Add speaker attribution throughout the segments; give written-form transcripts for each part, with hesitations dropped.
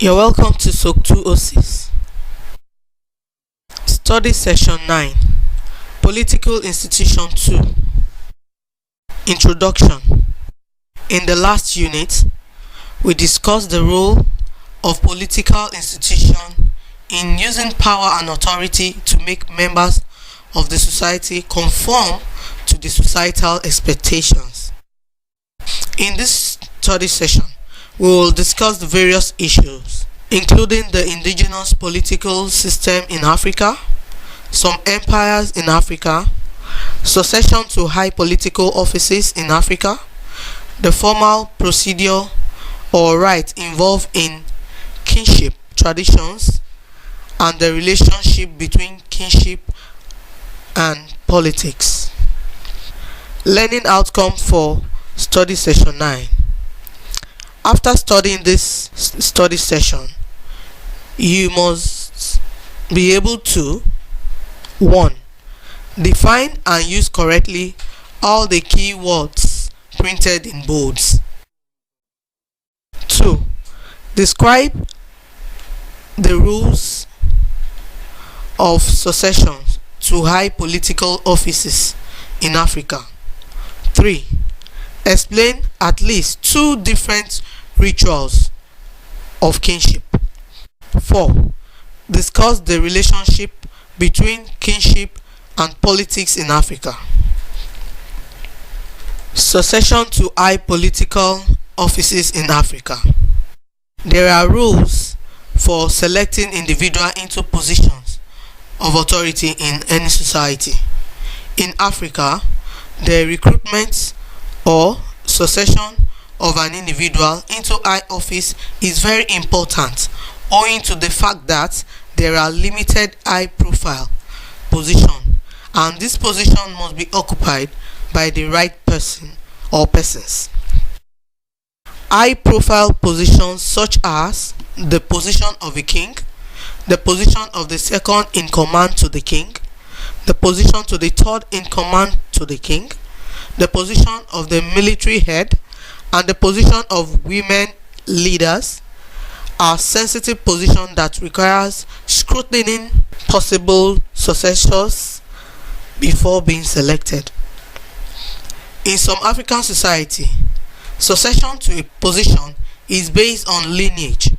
Speaker 1: You're welcome to SOC 206. Study Session 9. Political Institution 2. Introduction. In the last unit, we discussed the role of political institution in using power and authority to make members of the society conform to the societal expectations. In this study session, we will discuss the various issues, including the indigenous political system in Africa, some empires in Africa, succession to high political offices in Africa, the formal procedure or right involved in kinship traditions, and the relationship between kinship and politics. Learning outcome for study session 9. After studying this study session, you must be able to 1. Define and use correctly all the key words printed in bolds. 2. Describe the rules of succession to high political offices in Africa. 3. Explain at least 2 different rituals of kinship. 4. Discuss the relationship between kinship and politics in Africa. Succession to high political offices in Africa. There are rules for selecting individuals into positions of authority in any society. In Africa, the recruitment or succession of an individual into high office is very important, owing to the fact that there are limited high profile positions, and this position must be occupied by the right person or persons. High profile positions such as the position of a king, the position of the second in command to the king, the position to the third in command to the king, the position of the military head, and the position of women leaders are sensitive positions that requires scrutinizing possible successors before being selected. In some African society, succession to a position is based on lineage.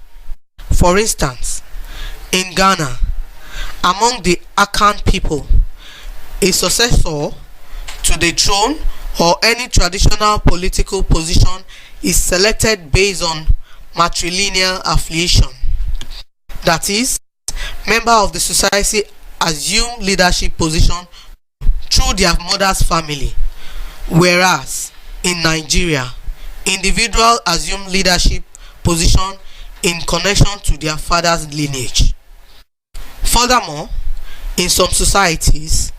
Speaker 1: For instance, in Ghana, among the Akan people, a successor to the throne or any traditional political position is selected based on matrilineal affiliation. That is, members of the society assume leadership position through their mother's family, whereas in Nigeria, individuals assume leadership position in connection to their father's lineage. Furthermore, in some societies,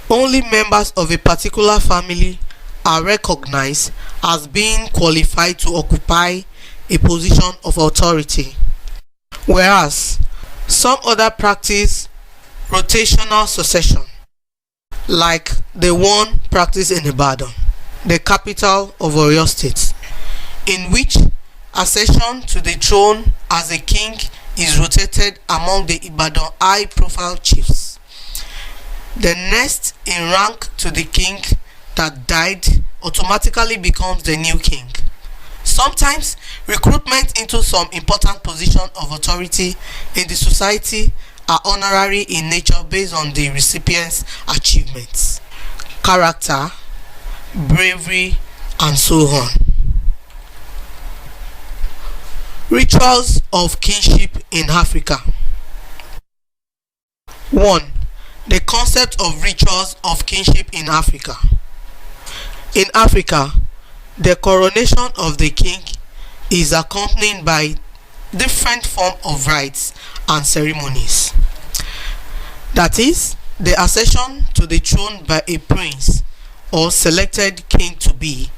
Speaker 1: only members of a particular family are recognized as being qualified to occupy a position of authority, whereas some other practice rotational succession, like the one practiced in Ibadan, the capital of Oyo State, in which accession to the throne as a king is rotated among the Ibadan high-profile chiefs. The next in rank to the king that died automatically becomes the new king. Sometimes recruitment into some important position of authority in the society are honorary in nature based on the recipient's achievements, character, bravery, and so on. Rituals of kinship in Africa. 1. The concept of rituals of kinship in Africa. In Africa, the coronation of the king is accompanied by different forms of rites and ceremonies. That is, the accession to the throne by a prince or selected king to be,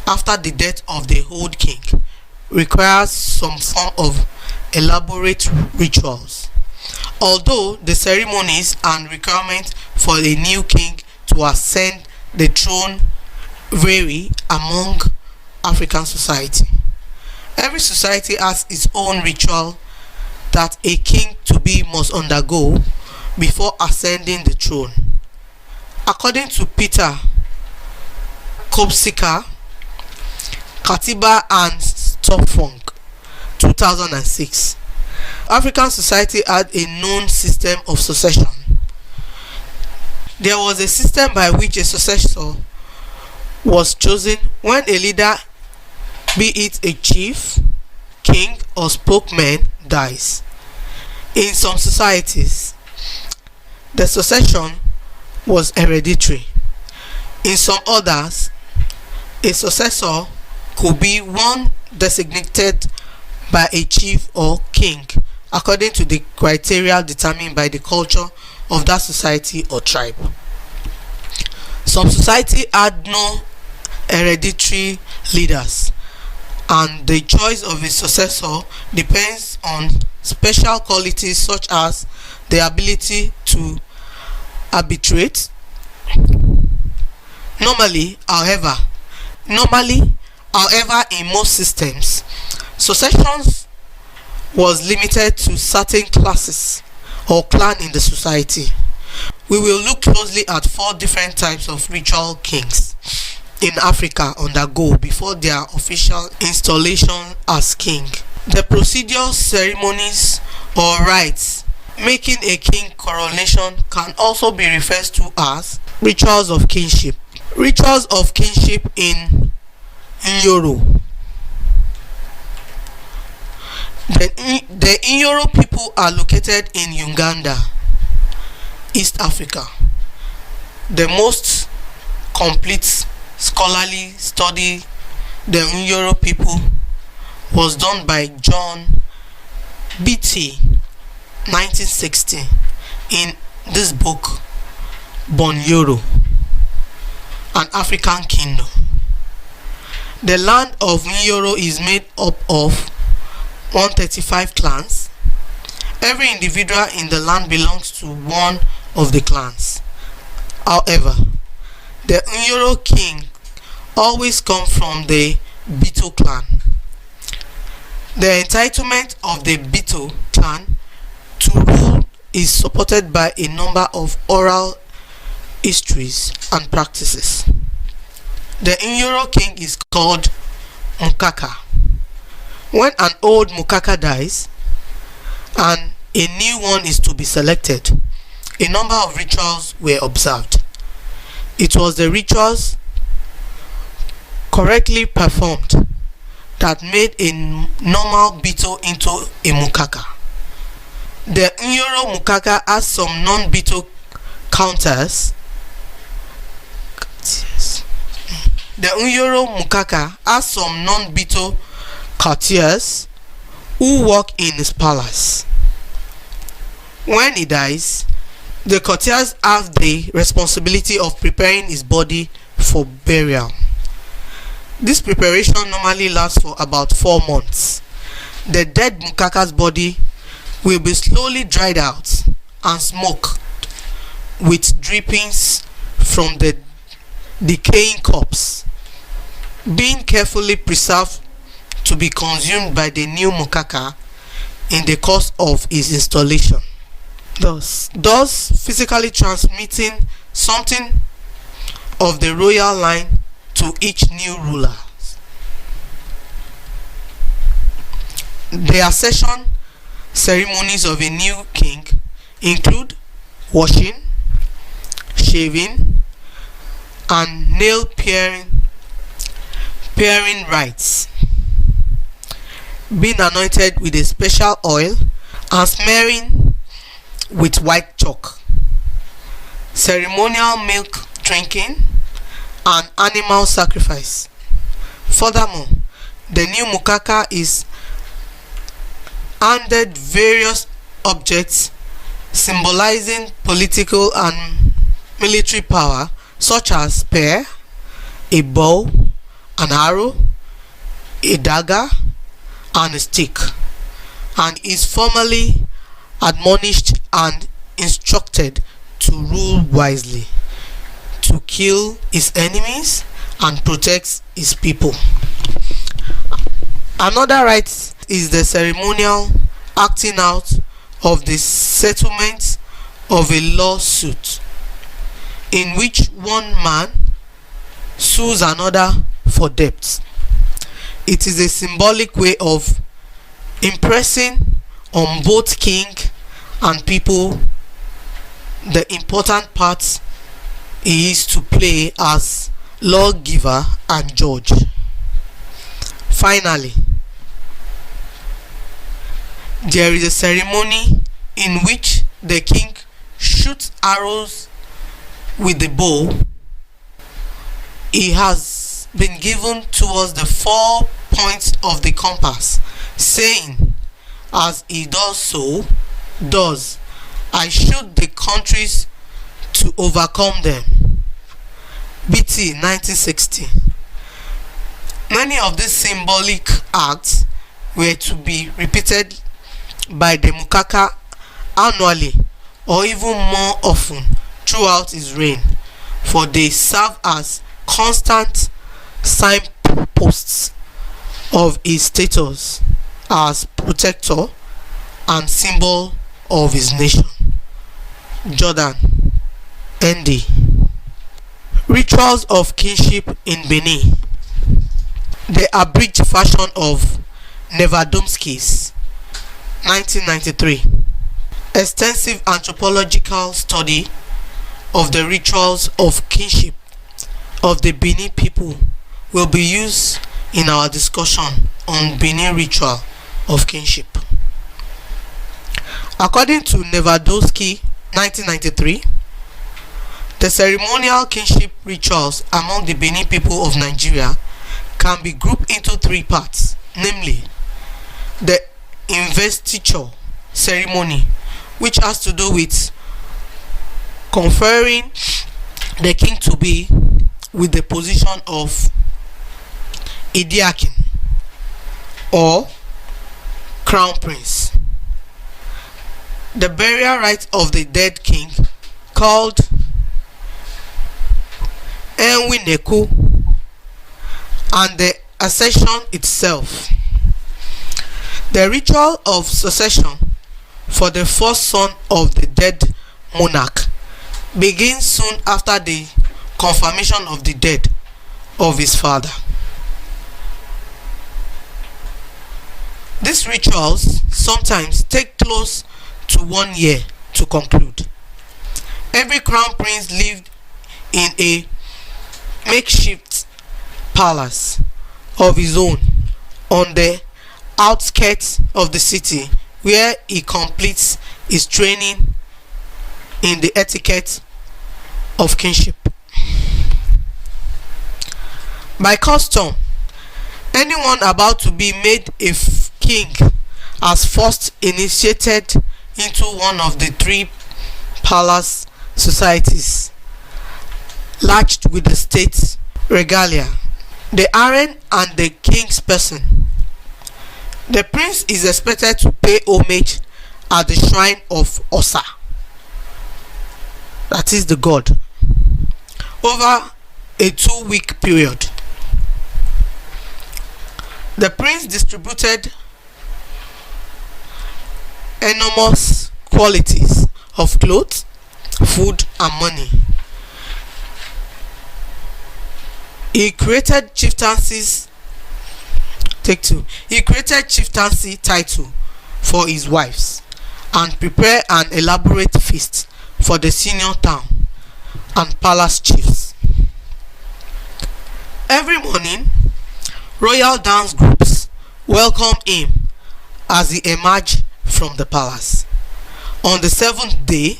Speaker 1: after the death of the old king, requires some form of elaborate rituals. Although the ceremonies and requirements for a new king to ascend the throne vary among African society, Every society has its own ritual that a king to be must undergo before ascending the throne. According to Peter Kopsika, Katiba and Stopfunk 2006, African society had a known system of succession. There was a system by which a successor was chosen when a leader, be it a chief, king, or spokesman, dies. In some societies, the succession was hereditary. In some others, a successor could be one designated by a chief or king according to the criteria determined by the culture of that society or tribe. Some society had no hereditary leaders, and the choice of a successor depends on special qualities such as the ability to arbitrate. Normally, however, in most systems, successions was limited to certain classes or clan in the society. We will look closely at 4 different types of ritual kings in Africa undergo before their official installation as king. The procedures, ceremonies, or rites making a king coronation can also be referred to as rituals of kingship. Rituals of kingship in Nyoro. The Nyoro people are located in Uganda, East Africa. The most complete scholarly study the Nyoro people was done by John B.T. 1960 in this book, Bonyoro, an African Kingdom. The land of Nyoro is made up of 135 clans. Every individual in the land belongs to one of the clans. However, the Nyoro king always comes from the Bito clan. The entitlement of the Bito clan to rule is supported by a number of oral histories and practices. The Nyoro king is called Mukaka. When an old Mukaka dies and a new one is to be selected, a number of rituals were observed. It was the rituals correctly performed that made a normal Bito into a Mukaka. The Nyoro Mukaka has some non-Bito counters. The Nyoro Mukaka has some non-Bito courtiers who work in his palace. When he dies, the courtiers have the responsibility of preparing his body for burial. This preparation normally lasts for about 4 months. The dead Mukaka's body will be slowly dried out and smoked with drippings from the decaying corpse, being carefully preserved to be consumed by the new Mukaka in the course of his installation, thus physically transmitting something of the royal line to each new ruler. The accession ceremonies of a new king include washing, shaving, and nail paring rites, being anointed with a special oil and smearing with white chalk, ceremonial milk drinking, and animal sacrifice. Furthermore, the new Mukaka is handed various objects symbolizing political and military power, such as spear, a bow, an arrow, a dagger, and a stick, and is formally admonished and instructed to rule wisely, to kill his enemies and protect his people. Another rite is the ceremonial acting out of the settlement of a lawsuit, in which one man sues another for debt. It is a symbolic way of impressing on both king and people the important part he is to play as lawgiver and judge. Finally, there is a ceremony in which the king shoots arrows with the bow he has been given towards the 4 points of the compass, saying, as he does so, I shoot the countries to overcome them. BT 1960. Many of these symbolic acts were to be repeated by the Mukaka annually or even more often throughout his reign, for they serve as constant signposts of his status as protector and symbol of his nation. Jordan, ND. Rituals of kinship in Benin. The abridged version of Nevadomski's 1993 extensive anthropological study of the rituals of kinship of the Benin people will be used in our discussion on Benin ritual of kinship. According to Nevadomski 1993, the ceremonial kinship rituals among the Benin people of Nigeria can be grouped into 3 parts, namely the investiture ceremony, which has to do with conferring the king to be with the position of Idiakin or crown prince. The burial rite of the dead king, called Enwineku, and the accession itself. The ritual of succession for the first son of the dead monarch begins soon after the confirmation of the death of his father. These rituals sometimes take close to 1 year to conclude. Every crown prince lived in a makeshift palace of his own on the outskirts of the city, where he completes his training in the etiquette of kinship. By custom, anyone about to be made a king has first initiated into one of the 3 palace societies latched with the state regalia, the harem and the king's person. The prince is expected to pay homage at the shrine of Osa, that is the god, over a 2-week period. The prince distributed enormous quantities of clothes, food and money. He created chieftaincies title for his wives and prepared an elaborate feast for the senior town and palace chiefs. Every morning, royal dance groups welcome him as he emerged from the palace. On the 7th day,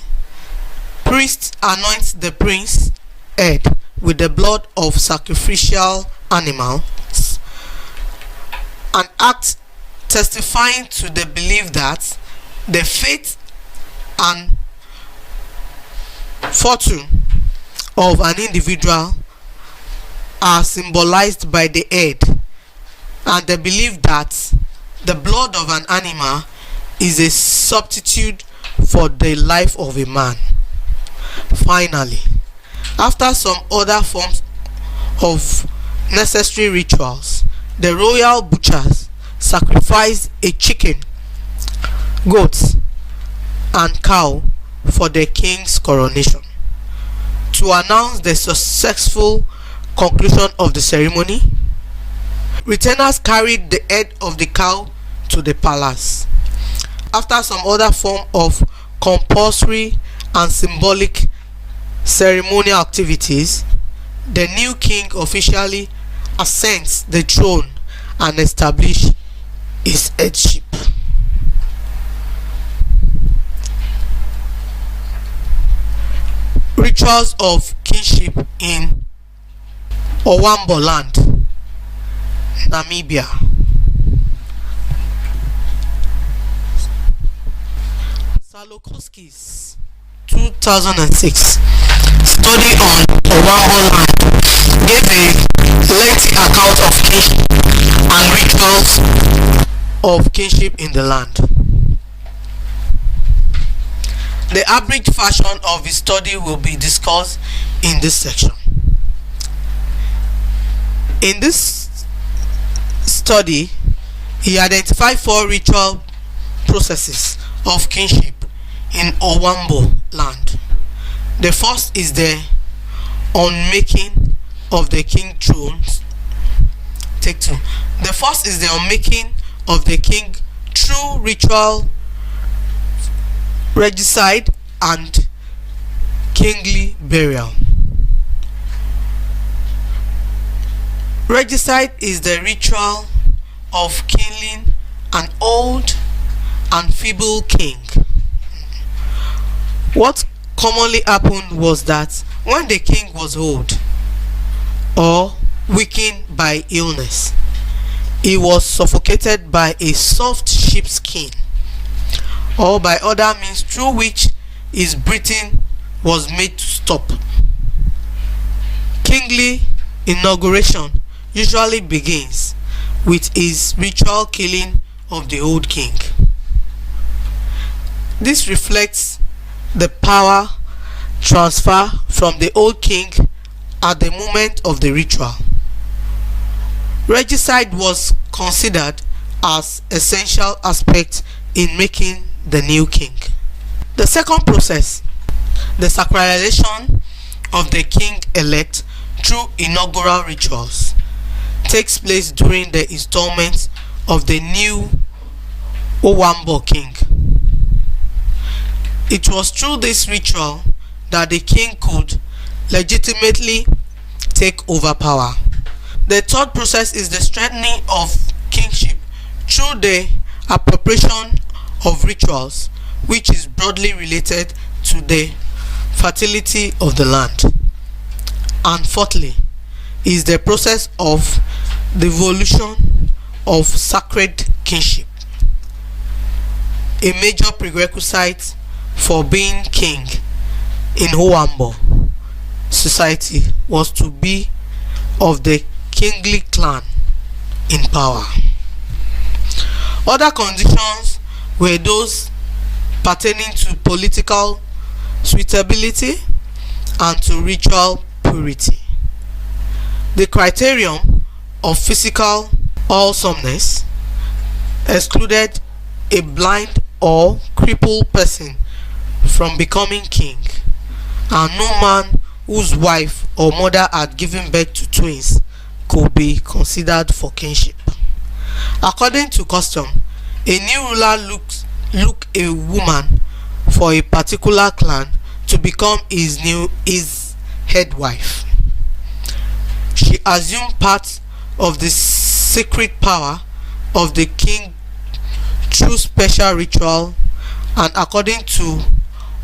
Speaker 1: priests anoint the prince's head with the blood of sacrificial animals, an act testifying to the belief that the fate and fortune of an individual are symbolized by the head, and the belief that the blood of an animal is a substitute for the life of a man. Finally, after some other forms of necessary rituals, the royal butchers sacrifice a chicken, goat, and cow for the king's coronation. To announce the successful conclusion of the ceremony, retainers carried the head of the cow to the palace. After some other form of compulsory and symbolic ceremonial activities, the new king officially ascends the throne and establishes his headship. Rituals of kingship in Owambo land, Namibia. Salokowski's 2006 study on Owambo land gave a lengthy account of kingship and rituals of kingship in the land. The abridged version of his study will be discussed in this section. In this study, he identified 4 ritual processes of kingship in Owambo land. The first is the unmaking of the king thrones. Take 2. The first is the unmaking of the king through ritual regicide and kingly burial. Regicide is the ritual of killing an old and feeble king. What commonly happened was that when the king was old or weakened by illness, he was suffocated by a soft sheepskin or by other means through which his breathing was made to stop. Kingly inauguration usually begins with his ritual killing of the old king. This reflects the power transfer from the old king at the moment of the ritual. Regicide was considered as essential aspect in making the new king. The second process, the sacralization of the king-elect through inaugural rituals, takes place during the installment of the new Owambo king. It was through this ritual that the king could legitimately take over power. The third process is the strengthening of kingship through the appropriation of rituals, which is broadly related to the fertility of the land. And fourthly is the process of devolution of sacred kingship. A major prerequisite for being king in Owambo society was to be of the kingly clan in power. Other conditions were those pertaining to political suitability and to ritual purity. The criterion of physical wholesomeness excluded a blind or crippled person from becoming king, and no man whose wife or mother had given birth to twins could be considered for kingship. According to custom, a new ruler look a woman for a particular clan to become his head wife. She assumed part of the secret power of the king through special ritual, and according to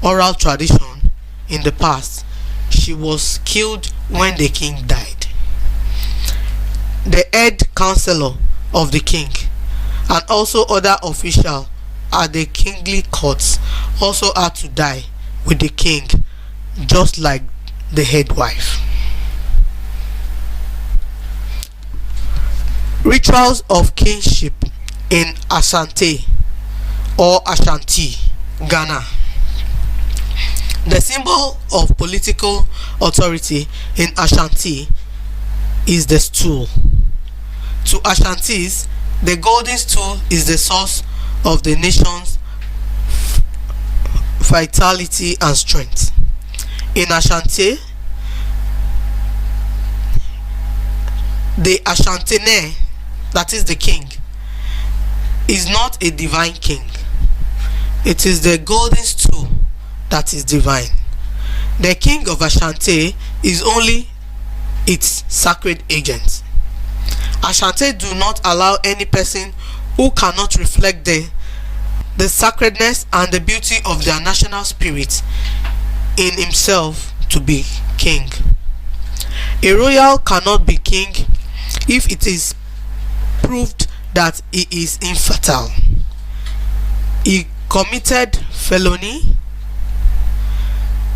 Speaker 1: oral tradition in the past, she was killed when the king died. The head counselor of the king and also other officials at the kingly courts also had to die with the king, just like the head wife. Rituals of kingship in Asante or Ashanti, Ghana. The symbol of political authority in Ashanti is the stool. To Ashantis, The golden stool is the source of the nation's vitality and strength. In Ashanti, the Ashantene, that is the king, is not a divine king. It is the golden stool that is divine. The king of Ashanti is only its sacred agent. Ashanti do not allow any person who cannot reflect the sacredness and the beauty of their national spirit in himself to be king. A royal cannot be king if it is proved that he is infertile, he committed felony,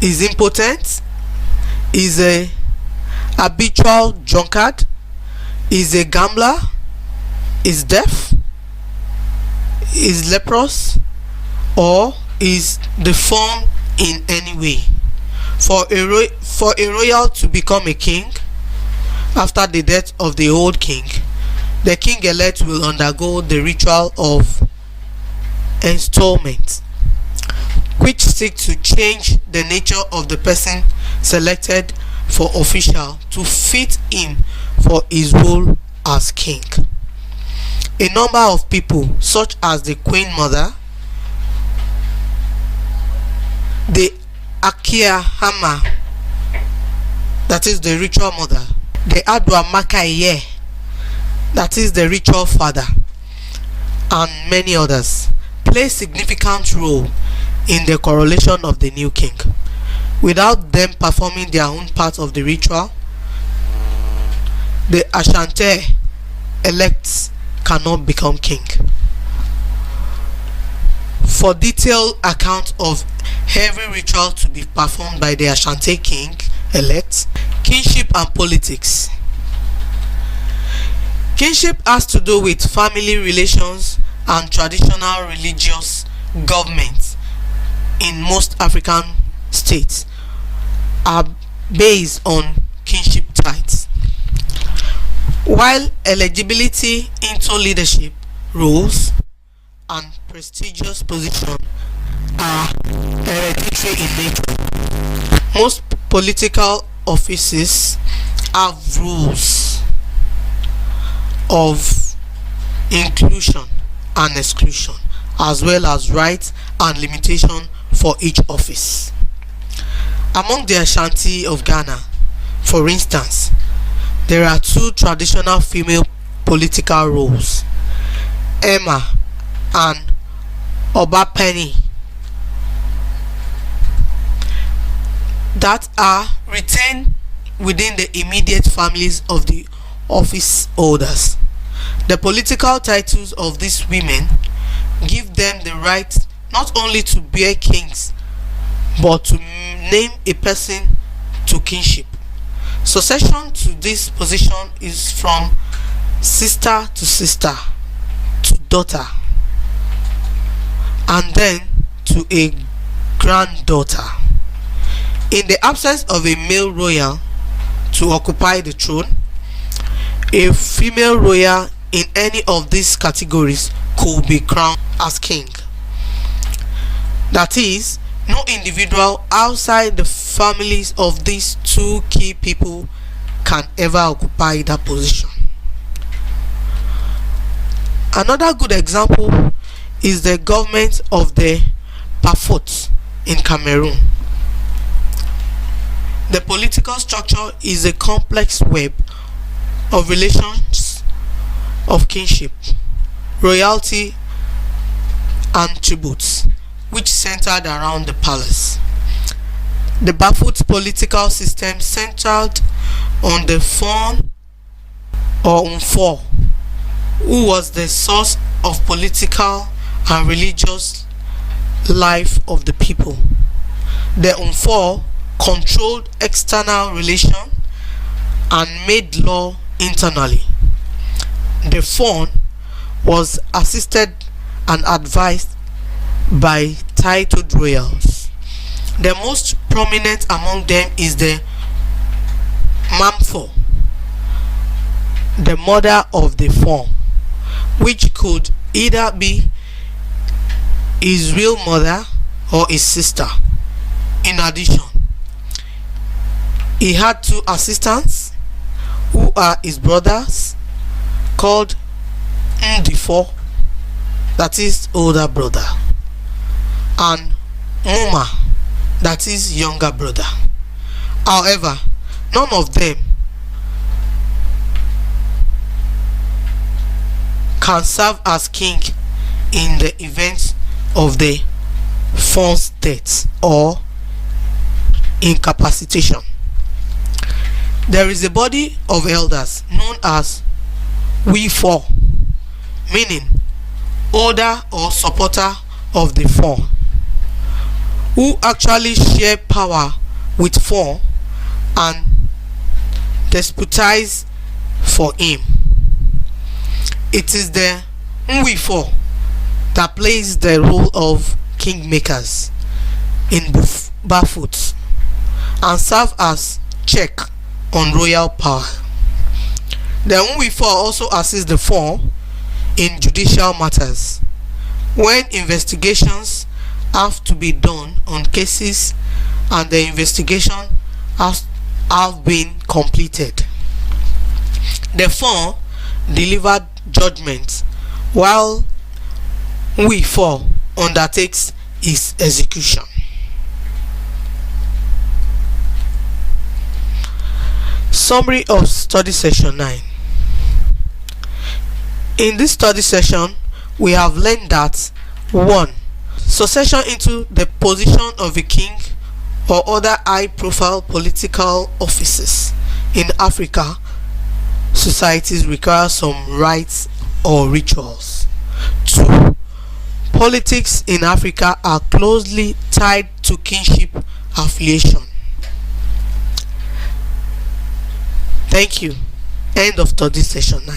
Speaker 1: is impotent, is a habitual drunkard, is a gambler, is deaf, is leprous, or is deformed in any way. For a royal to become a king after the death of the old king, the king elect will undergo the ritual of installment, which seeks to change the nature of the person selected for official to fit him for his role as king. A number of people, such as the Queen Mother, the Akiyahama, that is the ritual mother, the Adwa Makaye, that is the ritual father, and many others, play significant role in the coronation of the new king. Without them performing their own part of the ritual, the Ashanti elects cannot become king. For detailed account of every ritual to be performed by the Ashanti king elect, kingship and politics. Kingship has to do with family relations and traditional religious governments in most African states are based on kingship titles, while eligibility into leadership roles and prestigious positions are hereditary in nature. Most political offices have rules of inclusion and exclusion, as well as rights and limitation for each office. Among the Ashanti of Ghana, for instance, there are two traditional female political roles, Emma and Obapeni, that are retained within the immediate families of the office holders. The political titles of these women give them the right not only to bear kings, but to name a person to kingship. Succession to this position is from sister to daughter, and then to a granddaughter. In the absence of a male royal to occupy the throne, a female royal in any of these categories could be crowned as king. That is, no individual outside the families of these two key people can ever occupy that position. Another good example is the government of the Bafut in Cameroon. The political structure is a complex web of relations of kinship, royalty, and tributes, which centered around the palace. The Bafut political system centered on the Fon or Umfor, who was the source of political and religious life of the people. The Umfor controlled external relations and made law internally. The Fon was assisted and advised by titled royals. The most prominent among them is the Mamfo, the mother of the Fon, which could either be his real mother or his sister. In addition, he had two assistants who are his brothers, called Ndifo, that is older brother, and Muma, that is younger brother. However, none of them can serve as king in the event of the Fon's death or incapacitation. There is a body of elders known as We Four, meaning older or supporter of the Four, who actually share power with Four and despotize for him. It is the We Four that plays the role of kingmakers in Bafut and serve as check on royal power. The Nwifor also assist the Four in judicial matters when investigations have to be done on cases and the investigation have been completed. The Four delivered judgment while Nwifor undertakes its execution. Summary of study session 9. In this study session, we have learned that 1. Succession into the position of a king or other high-profile political offices in Africa societies require some rites or rituals. 2. Politics in Africa are closely tied to kinship affiliation. Thank you. End of study session 9.